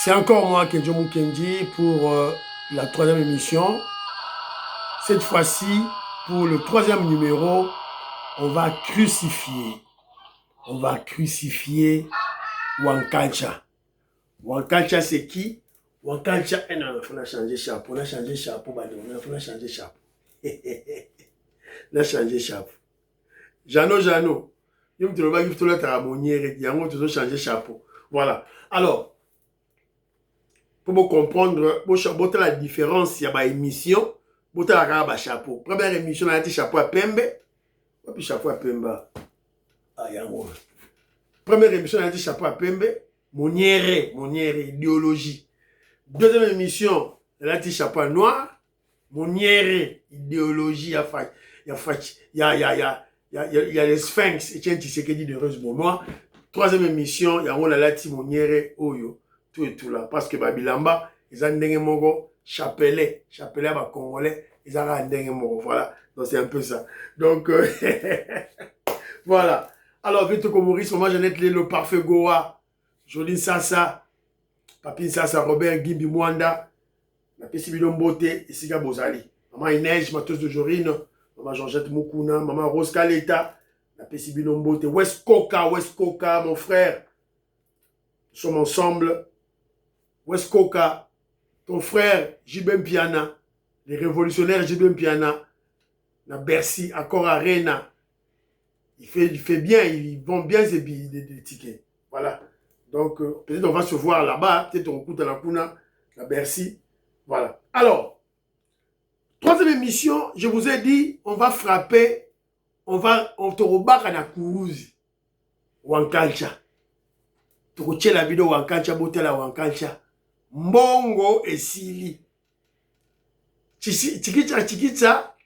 C'est encore moi, Kenjo Mukendi, pour la troisième émission. Cette fois-ci, pour le troisième numéro, on va crucifier. On va crucifier Wankalcha. Wankalcha, c'est qui? Wankalcha, non, il faut changer chapeau. On a changé chapeau, il faut changer chapeau. On a changé chapeau. Jano, il faut changer chapeau. Voilà. Alors, pour vous comprendre, pour la différence, il y a une émission, pour la chapeau. Première émission, on a été chapeau à Pembe. Et puis chapeau à Pemba. Ah, il y a un première émission, on a été chapeau à Pembe. Moniere, idéologie. Deuxième émission, on a été chapeau à Noir. Moniere, idéologie. Il y a les Sphinx, Etienne Tshisekedi de Rose Bonois. Troisième émission, il y a on a lati Moniere, Oyo. Tout et tout là. Parce que Babilamba, ils ont un mongo, chapelet à Congolais, ils ont un mongo. Voilà. Donc c'est un peu ça. Donc, voilà. Alors, Vito Komoris, moi j'en ai le parfait Goa, Joline Sassa, Papine Sassa, Robert Gimbi Mwanda, la Pessibidon Beauté, et Siga Bozali. Maman Inès, Matos de Jorine, Maman Georgette Moukouna, Maman Rose Kaleta, la Pessibidon Beauté, West Coca, mon frère. Nous sommes ensemble. West Coca, ton frère Jibem Piana, les révolutionnaires Jibem Piana, na Bercy, Accor Arena. Il fait bien, ils vendent bien ses billets, des tickets. Voilà. Donc, peut-être on va se voir là-bas, peut-être on coûte à la Kuna, la Bercy. Voilà. Alors, troisième émission, je vous ai dit, on va frapper, on te rebat à la Kourouzi, Wankalcha. Tu retiens la vidéo Wankalcha, Botela Wankalcha. Mbongo et Sili. Chikicha,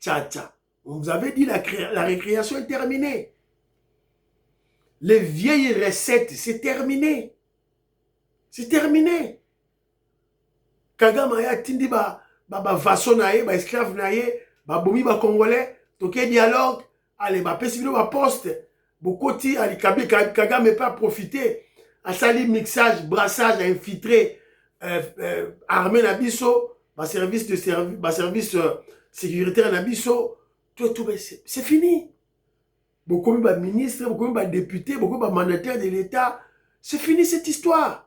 tcha. On vous avait dit la récréation est terminée. Les vieilles recettes, c'est terminé. C'est terminé. Kagame ya tindi ba vaso naye, ba esclave naye, ba bomi ba congolais, toke dialogue, allez ba pesibilo ba poste. Bokoti ali Kagame pas profiter. A sali mixage, brassage, infiltré. Armée Nabiso, service sécuritaire Nabiso, tout, c'est fini. Beaucoup de ministres, beaucoup de députés, beaucoup de mandataires de l'État, c'est fini cette histoire.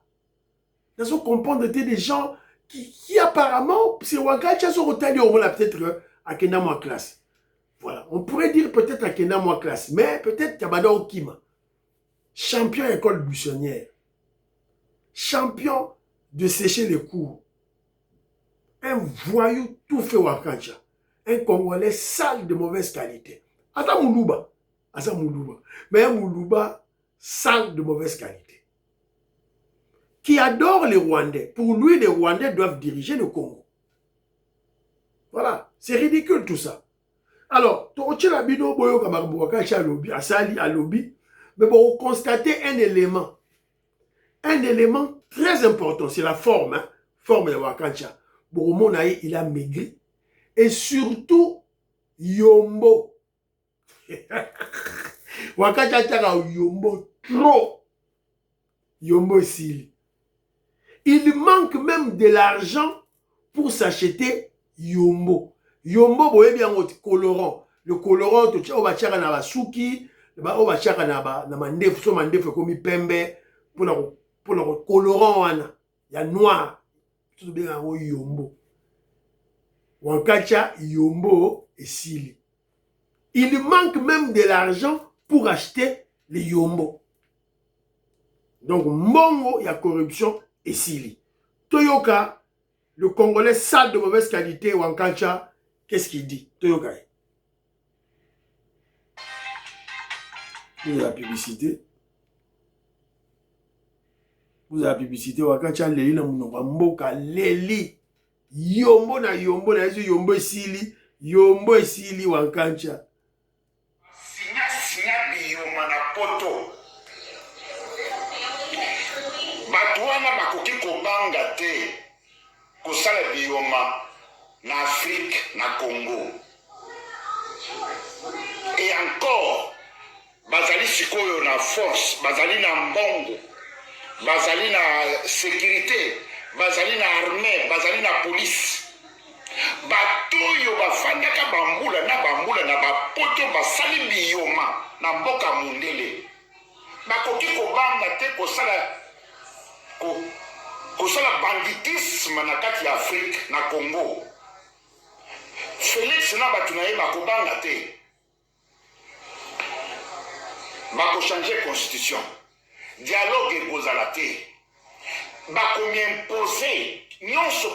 Nous allons comprendre des gens qui apparemment, c'est Wankalcha sont retardés au moins peut-être à Kena classe. Voilà, on pourrait dire peut-être à Kena classe, mais peut-être Kabada Okima, champion école buissonnière, champion de sécher les cours. Un voyou tout fait Wankalcha. Un Congolais sale de mauvaise qualité. Ata Moulouba. Mais un Moulouba sale de mauvaise qualité. Qui adore les Rwandais. Pour lui, les Rwandais doivent diriger le Congo. Voilà. C'est ridicule tout ça. Alors, tu as bino boyo Wankalcha lobby, asali à lobby. Mais bon, vous constatez un élément. Un élément très important, c'est la forme, hein? Forme de Wankalcha. Boromonaï, il a maigri. Et surtout, Yombo. Wankalcha tara Yombo trop. Yombo Sili. Il manque même de l'argent pour s'acheter Yombo. Yombo, boye bien colorant. Le colorant, tu vas tchara na basuki, on va tchara na mandef, so mandef comme pembe, pour le colorant, il y a noir. Tout bien en Yombo. Wankalcha, Yombo et Sili. Il manque même de l'argent pour acheter les Yombo. Donc, Mbongo, il y a corruption et Sili. Toyoka, le Congolais sale de mauvaise qualité, Wankalcha, qu'est-ce qu'il dit? Toyoka. Vous avez la publicité. Wankalcha, Leli, Mboka, Leli. Yombo na Yombo Sili. Yombo et Sili Wankalcha. Sinya biyoma na poto. Batouana bakoki kobanga te. Kosala biyoma na Afrique, na Congo. Et encore, bazali sikoyo na force, bazali na mbongo, bazali na sécurité, bazali na armée bazali na police bato oyo bafandaka bambula na bapoto basali biyoma na mboka mundele bakoki kobanga te kosala banditisme na kati ya Afrique na Congo. Félix na bato na ye bakobanga te, bakochange constitution, dialogue ekozala te, bakomiimpose nyonso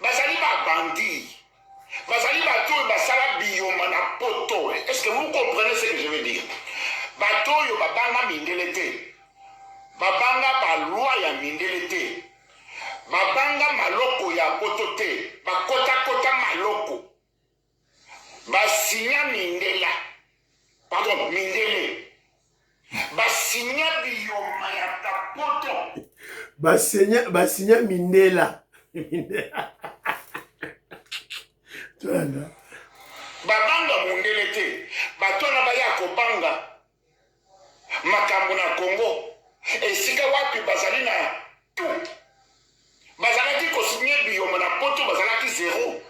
bazali babandi, bazali bato oyo basala biyoma na poto. Est-ce que vous comprenez ce que je veux dire? Bato oyo babanga mindele te, babanga balwa ya mindele te, babanga maloko ya poto te, bakota maloko, basinya mindela, pardon, mindele, basinya biyoma ya tapoto, basinya mindela. babanga mundele te, bato na baya kobanga makambo na Congo esika wapi bazali na tu, bazalaki kosinye biyoma na poto, bazalaki zéro.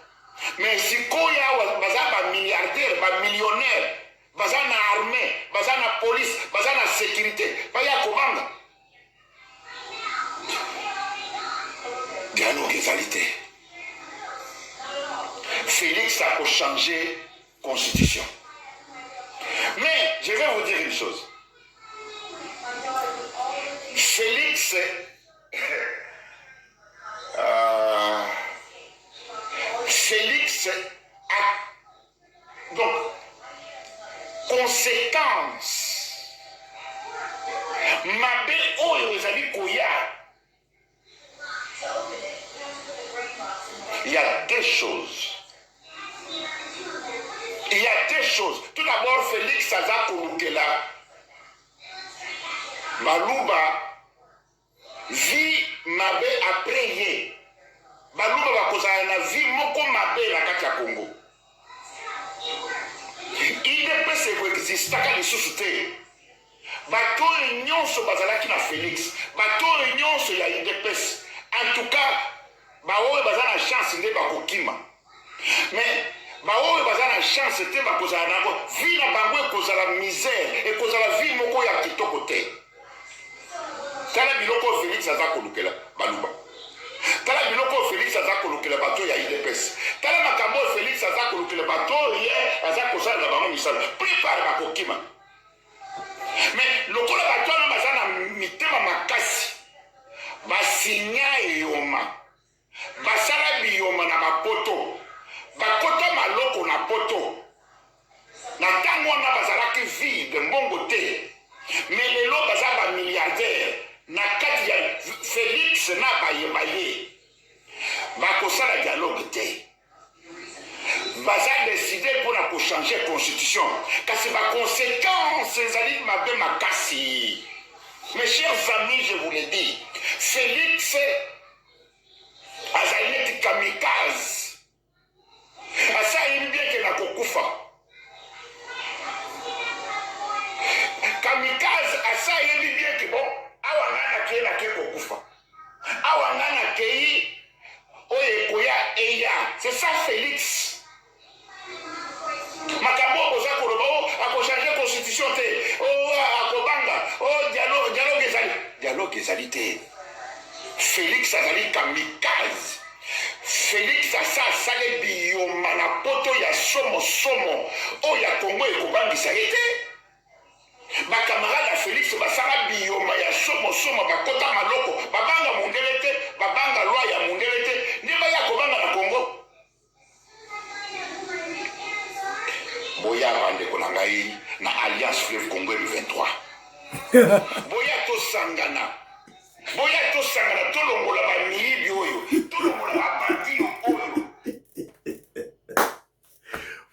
Mais sikoya baza ba milliardaire, ba millionnaire, baza na armée, baza na police, baza na sécurité, baya kobanga dialogue égalité. Félix a changé constitution. Mais je vais vous dire une chose. Félix a donc conséquence mabe oyo ezali koya. Il y a deux choses. Il y a deux choses. Tout d'abord, Félix aza kolukela baluba vie mabe après ye. Baluba bakozala na vie moko mabe na kati ya Congo. IDPS existaka lisusu te. Bato nyonso bazalaki na Félix, bato nyonso ya IDPS. En tout cas, baoyo baza na chance nde bakokima. Mais baoyo baza na chance te bakozala nango vie na bango ekozala misère, ekozala vie moko ya kitoko te. Tala biloko Félix aza kolukela baluba, tala biloko Félix aza kolukela bato ya IDPS, tala makambo Félix aza kolukela bato ye aza kosala na bango misala prépare bakokima. Mais lokola bato wana baza na mitema makasi, basinya eyoma, basala biyoma na bapoto, bakota maloko na poto, na tango wana bazalaki vide mbongo te. Mais lelo baza ba milliardaire na kati ya Félix na baye bakosala dialogue te, baza décider pour la changer constitution kasi ba conséquences ezali mabe makasi. Mes chers amis, je vous le dis, Félix azali neti kamikaze, asa imbieke na kokufa. Kamikaze asa yebi bien que bon awa ngana ke na ke kokufa, awa ngana ke oye koya eya. C'est ça Félix. Makambo boza koloba o akochanger constitution te, o akobanga, o dialogue ezali te. Félix azali kamikaze. Félix asa asale biyoma na poto ya somo oya Congo ekobangisa ye te. Bakamarade ya Félix basala biyoma ya somo bakota maloko, babanga mundele te, babanga loi ya mundele te, nde baya kobanga na Congo. Boya bandeko na ngai na Alliance Fleuve Congo M23. Boya tosangana tolongola bamiyibi oyo, tolongola babandi oyo.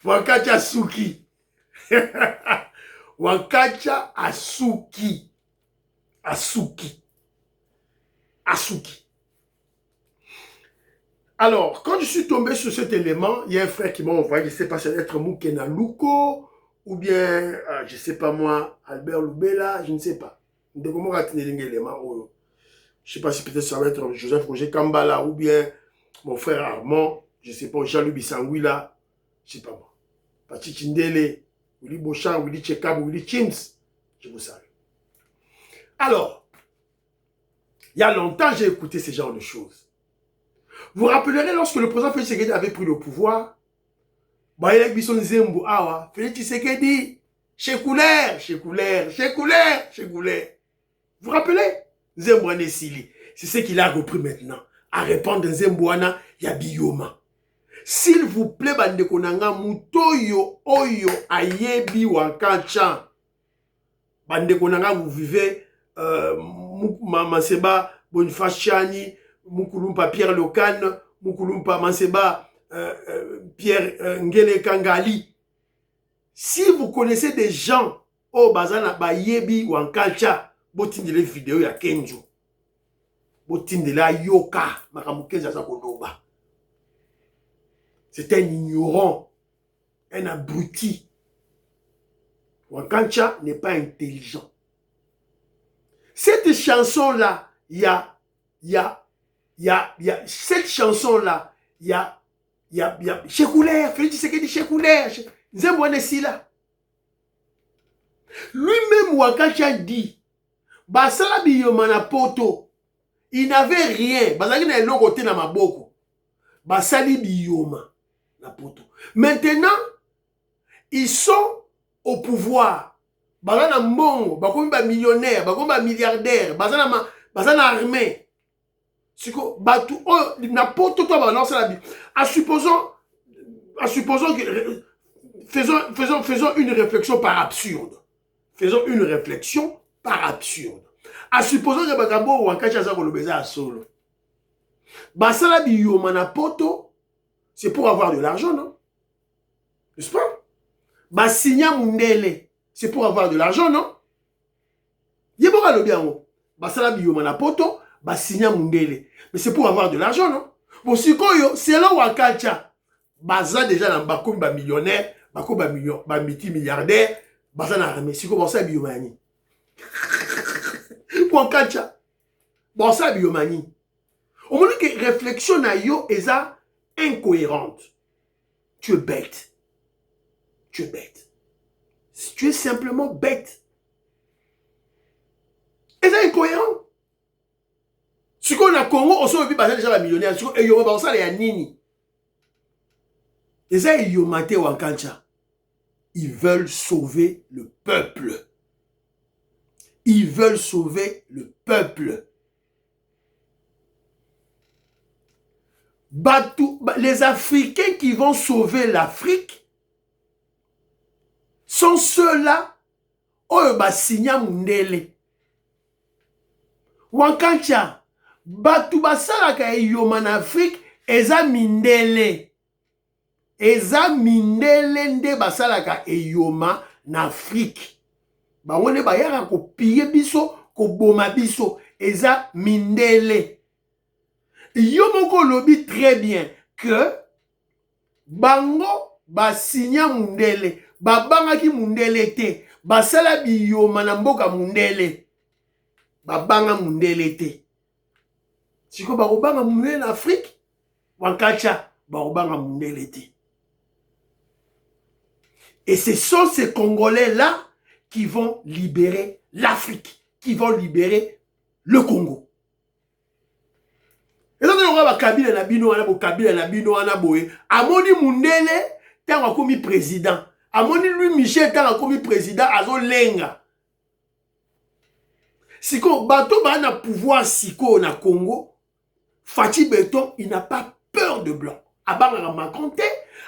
Wakacha Asuki. Wakacha Asuki. Alors, quand je suis tombé sur cet élément, il y a un frère qui m'a envoyé, je ne sais pas si c'est être Moukena Luko, ou bien, je ne sais pas moi, Albert Lubela, je ne sais pas. Je ne sais pas si peut-être ça va être Joseph Roger Kambala ou bien mon frère Armand, je ne sais pas, Jean-Louis Bissangwila, je ne sais pas moi. Pati Chindele, Willy Bochan, Willy Tchekab, Willy Chims, je vous salue. Alors, il y a longtemps, j'ai écouté ce genre de choses. Vous vous rappellerez lorsque le président Félix Tshisekedi avait pris le pouvoir, Baïlek Bisson Zembo, Awa, Félix Tshisekedi, Chekoulère. Vous vous rappelez? Zembo Anesili. C'est ce qu'il a repris maintenant. À répondre Zembo Ana, Yabiyoma. S'il vous plaît, bande konanga, mutoyo, oyo, ayebi, wakancha. Bande konanga, vous vivez, Maseba, Boniface Chani, Mukulumpa Pierre Locan, Mukulumpa Maseba, Pierre Ngele Kangali. Si vous connaissez des gens, oh, bazana, bayebi, wankancha, botinde les vidéos ya Kenjo. Botinde la yoka, makamukenza za kodoba. C'est un ignorant, un abruti. Wankancha n'est pas intelligent. Cette chanson-là, cette chanson-là, il y a Chekoulère, Félix Tshisekedi Chekoulère, Nzembouane Sila. Lui-même, Wankancha dit, Basala Biyomana Poto, il n'avait rien. Basala n'a l'autre côté dans ma boko. Basali Biyoma. Maintenant, ils sont au pouvoir. Bazana mbongo, bakomba millionnaire, bakomba milliardaire, bazana armée. Siko batu oh n'importe quoi balance la vie. Supposons que faisons une réflexion par absurde. Faisons une réflexion par absurde. Supposons que bakambo wankacha za kolobeza solo. Basala biyoma na poto. C'est pour avoir de l'argent, non? N'est-ce pas? Basigna Mundele, c'est pour avoir de l'argent, non? Yeboka lo bien, Basala Biyoma na poto, Basigna Mundele. Mais c'est pour avoir de l'argent, non? Bon, si koyo, c'est là où Wakacha, Baza déjà dans Bakoum, ba millionnaire, Bakoum, ba multimilliardaire, Baza na armée. Si koyo, Baza Biyomani. Wakacha, Baza Biyomani. Au moment que réflexion na yo, eza, incohérente. Tu es bête. Tu es bête. Tu es simplement bête. Et c'est incohérent. Ce qu'on a Congo, on s'en veut déjà la millionnaire. Et il y a ça, il y a Nini. Et ça, il y a Maté Wankancha. Ils veulent sauver le peuple. Ils veulent sauver le peuple. Les Africains qui vont sauver l'Afrique sont ceux-là oyo basinya mundele. Wankancha, batu basalaka eyoma na Afrique eza mindele. Eza mindele nde basalaka eyoma na Afrique. Bangone bayaka ko piller biso, ko boma biso, eza mindele. Yomoko lobi très bien que bango basinya mundele, babanga ki mundele te, basala biyoma na mboka mundele, babanga mundele te. Siko bakobanga mundele na Afrique, Wankacha bakobanga mundele te. Et ce sont ces Congolais-là qui vont libérer l'Afrique, qui vont libérer le Congo. Et donc, on va Kabila na bino wana bo Kabila na bino wana boye. Amoni Mundele tanga komi président. Amoni lui Michel tanga komi président azo lenga. Siko bato ba na pouvoir siko na Congo. Fati Beton, il n'a pas peur de blanc. Abanga Makonte,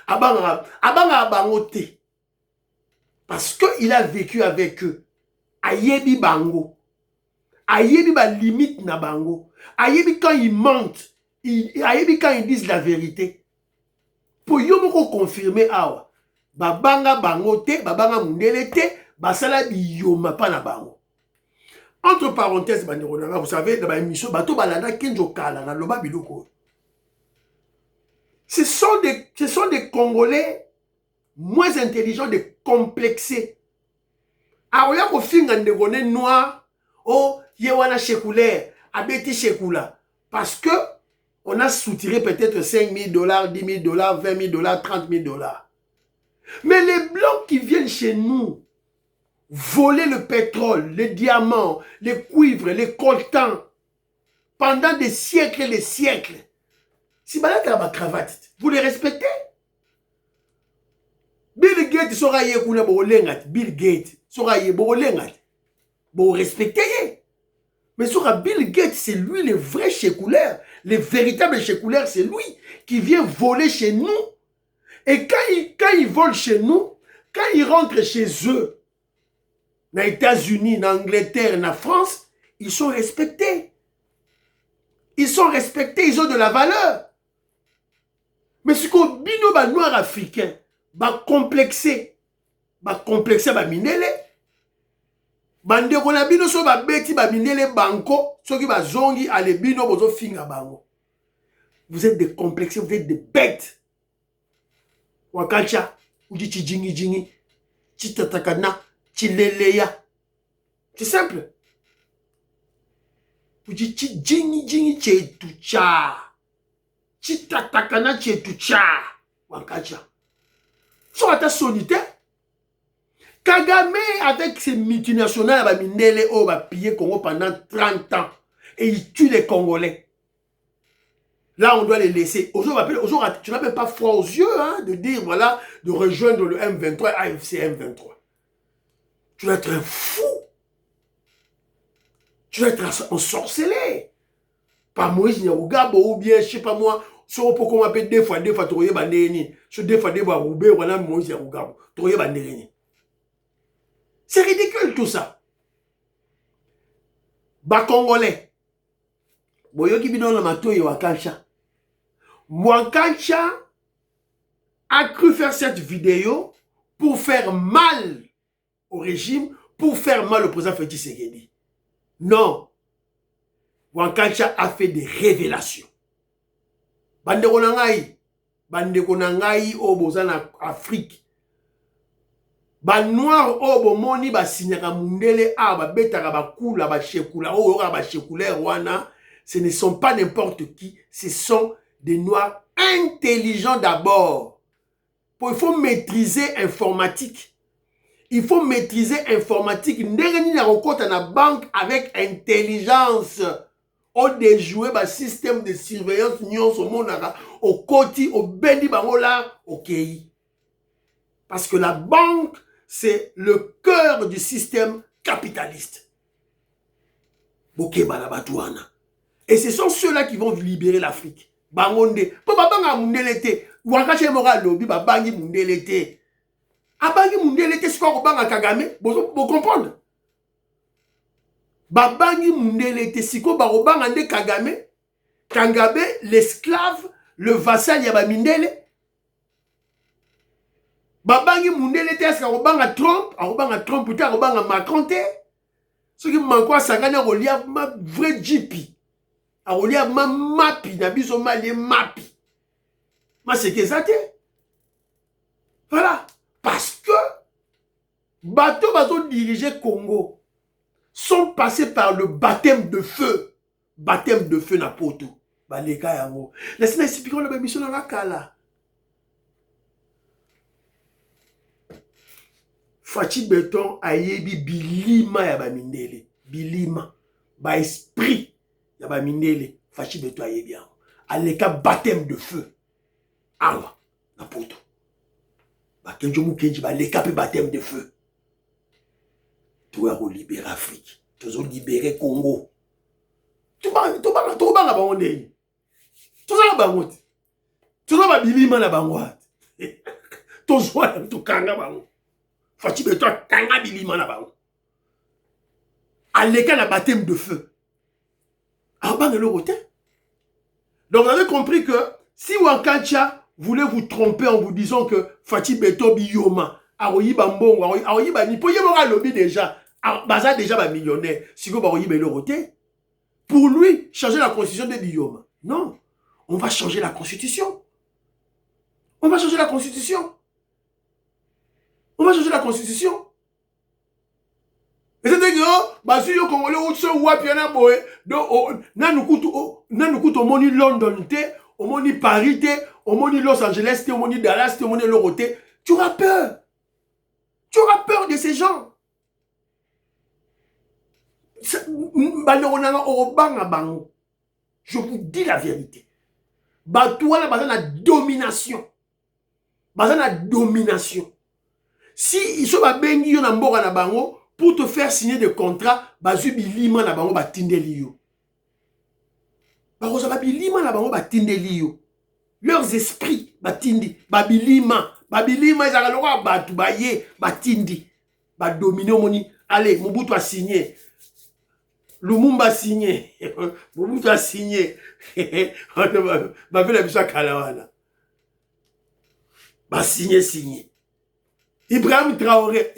abanga bangote. Parce que il a vécu avec eux. Ayebi bango. Ayebi ba limite na bango. Ayebi quand ils mentent, ayebi quand ils disent la vérité. Pour yomoko confirmer awa, babanga bangote, babanga mundele te, basala biyoma pa na bango. Entre parenthèses, vous savez, dans l'émission, bato balanda kenjo kala na loba biloko. Ce sont des Congolais moins intelligents, des complexés. Aoya ko finga ndegone noir, oh, yewana Chekoulère. abeti Shekula. Parce que on a soutiré peut-être 5 000 $, 10 000 $, 20 000 $, 30 000 $. Mais les blancs qui viennent chez nous voler le pétrole, les diamants, les cuivres, les coltans pendant des siècles et des siècles. Si balaka ma cravate, vous les respectez? Bill Gates sera yé kuna bolengat, Bill Gates sera yé bolengat. Vous respectez. Mais sur Bill Gates, c'est lui le vrai chécoulaire, le véritable chécoulaire, c'est lui qui vient voler chez nous. Et quand il vole chez nous, quand il rentre chez eux, dans les États-Unis, en Angleterre, en France, ils sont respectés. Ils sont respectés, ils ont de la valeur. Mais ce qu'on bino ba noir africain, ba complexé ba minele, bande ko na bino so ba beti ba minele banco, soki ba zongi ale bino bozo finga bango. Vous êtes des complexés, vous êtes des bêtes. Wakacha, uji chijingi jingi, chitatakana, chileleya. C'est simple. Uji chijingi jingi chetucha. Chitatakana chetucha. Wakacha. So ata sonité. Kagame avec ses multinationales va minele o va piller Congo pendant 30 ans et il tue les Congolais. Là, on doit les laisser. Aujourd'hui, tu n'as même pas froid aux yeux hein, de dire, voilà, de rejoindre le M23, AFC M23. Tu dois être un fou. Tu dois être ensorcelé. Pas Moïse Nyarugabo ou bien, je sais pas moi, sur le qu'on m'appelle deux fois, tu aurais bandéni. Sur deux fois, Roubé, voilà, Moïse Nyarugabo. Tu aurais bandéni. C'est ridicule tout ça. Ba Congolais. Boyoki bidon la matoye Wakancha. Wakancha a cru faire cette vidéo pour faire mal au régime, pour faire mal au président Félix Tshisekedi. Non. Wakancha a fait des révélations. Bandeko na ngai o bozana Afrique. Ba noir o bomoni ba signaka mundele a ba betaka ba kula ba shekula o yoka ba shekula wana, ce ne sont pas n'importe qui, ce sont des noirs intelligents d'abord. Il faut maîtriser informatique. Il faut maîtriser informatique. Ndenge na rekota na banque avec intelligence. On déjouer ba système de surveillance nyonso monaka au koti au bendi bangola OK. Parce que la banque c'est le cœur du système capitaliste. Bokeba la batouana. Et ce sont ceux-là qui vont libérer l'Afrique. Bangonde. Po babanga mundelete. Wakache moral lobby babangi mundelete. Abangi mundelete c'est quoi banga Kagame? Vous comprenez? Babangi mundelete siko barobanga nde Kagame. Kagame l'esclave, le vassal yaba mindele. Babangi mundelete est-ce qu'arobanga Trump putain arobanga Macron te. Ce qui manque à sangana rolia ma vrai jipi. Arolia ma mapi na biso malie mapi. Ma c'est que ça te. Voilà, parce que bateau dirigé Congo sont passés par le baptême de feu. Baptême de feu na poto. Ba leka yango. Laisse-moi expliquer la mission na kala. Fachi Beton a yebi bilima ya ba mindele. Bilima. Ba esprit ya ba mindele. Fachi Beton a yebi yango. Aleka baptême de feu. Awa. Na poto. Ba kenjo mukenji ba leka pe baptême de feu. Tu vas libérer l'Afrique. Tu vas libérer Congo. Tu vas la bangonde. Tu vas la bangote. Tu vas la bilima la bangote. Tu vas la kanga bango. Fachi Beton kanga bilima la bango. Aleka la baptême de feu. Alors bang le rotin. Donc vous avez compris que si Wakancha voulait vous tromper en vous disant que Fachi Beton biyoma, aroyi bambongo, aroyi bani, pour yémora lobby déjà, baza déjà ba millionnaire, si vous aroyi le rotin. Pour lui, changer la constitution de biyoma. Non, on va changer la constitution. On va changer la constitution. On va changer la constitution. Et c'est que basu yo congolais ou so wapi na boye do nanu kutu omoni London te, omoni Paris te, omoni Los Angeles te, omoni Dallas te, omoni Loro te. Tu auras peur. Tu auras peur de ces gens. Je vous dis la vérité. Batouala bazana domination. Bazana domination. Si ils sont bengi yo na mboka na bango pour te faire signer des contrats, bazu bilima na bango batindeli yo. Baroza babilima na bango batindeli yo. Leurs esprits batindi, babilima ezaka lokwa batu baye batindi. Ba dominer moni. Allez, Mobutu a signé. Lumumba a signé. Mobutu a signé. Ba vela biso kalawana. Ba signé. Ibrahim Traoré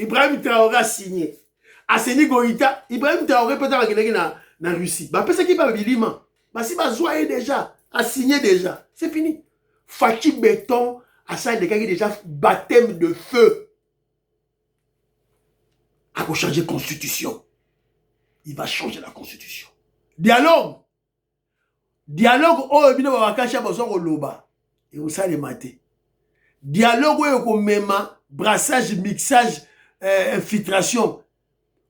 a signé. Asseni Goïta, Ibrahim Traoré peut-être na Russie. Ba pesa ki ba bilima. Ba si ba zoye déjà, a signé déjà. C'est fini. Fachi Béton a ça déjà baptême de feu. A pour changer constitution. Il va changer la constitution. Dialogue. Oh, bino ba kasha ba zo loba. Et on ça les maté. Dialogue oyo ko mema brassage, mixage, infiltration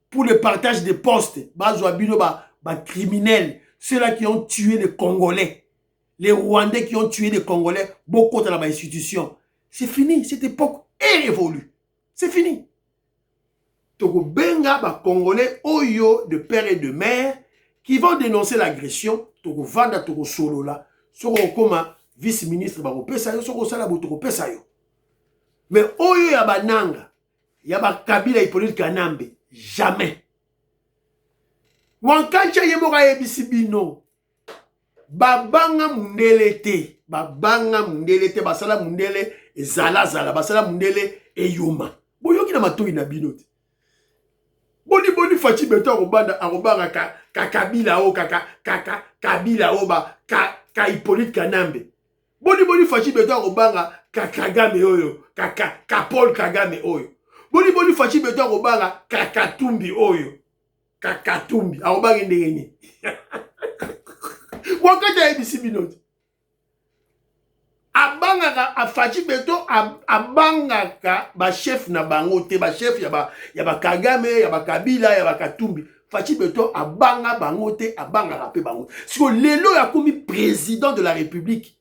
pour le partage des postes. Bazwa bino ba criminels, ceux-là qui ont tué les Congolais. Les Rwandais qui ont tué les Congolais, beaucoup dans l'institution. C'est fini, cette époque est révolue. C'est fini. Toko benga ba Congolais oyo de père et de mère qui vont dénoncer l'agression. Toko vanda toko solo là. Soko koma vice-ministre ba kopesa yo, soko sala bo toko pesa yo. Mais oyo ya bananga, ya ba Kabila Hippolyte Kanambe, jamais. Wankancha yemoka yebisi bino. Babanga mundele te, basala mundele zala, basala mundele eyuma. Boyoki na matoi na binote. Boni Fachi Béton arobanga Kabila o Kabila o ba Hippolyte Kanambe. Boni Fachi Béton arobanga Kagame oyo, Paul Kagame oyo. Boni Fachi Béton arobanga Katumbi oyo. Katumbi arobanga ndenge. Wakati ya ebisi binoti. Abangaka Fachi Béton abangaka ba chef na bango te, ba chef ya ba Kagame, ya ba Kabila, ya ba Katumbi. Fachi Béton abanga bango te, abangaka pe bango. Siko lelo ya komi président de la République.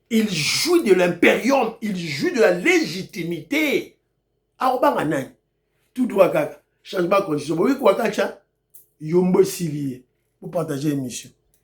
Il joue de l'impérium, il joue de la légitimité. Arobanga nani. Tout droit kaka. Changement de condition. Boyi kwa kacha. Yombo Silié. Pour partager l'émission.